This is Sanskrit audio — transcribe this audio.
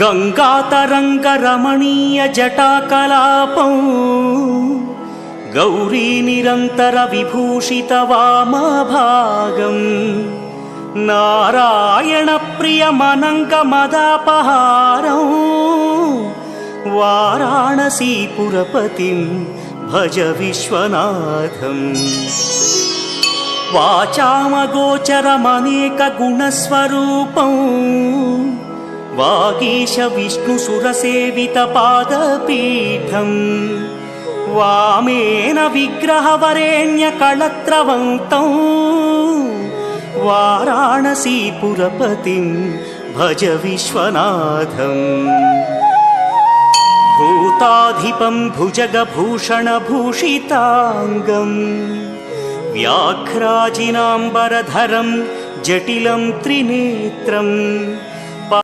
गङ्गातरङ्गरमणीयजटाकलापं गौरीनिरन्तरविभूषितवामभागम् नारायणप्रियमनङ्गमदापहारं वाराणसीपुरपतिं भज विश्वनाथम्। वाचामगोचरमनेकगुणस्वरूपं वागीश विष्णुसुरसेवितपादपीठम् वामेन विग्रहवरेण्यकळत्रवन्तं वाराणसीपुरपतिं भज विश्वनाथम्। भूताधिपं भुजगभूषणभूषिताङ्गम् व्याघ्राजिनाम्बरधरं जटिलं त्रिनेत्रम्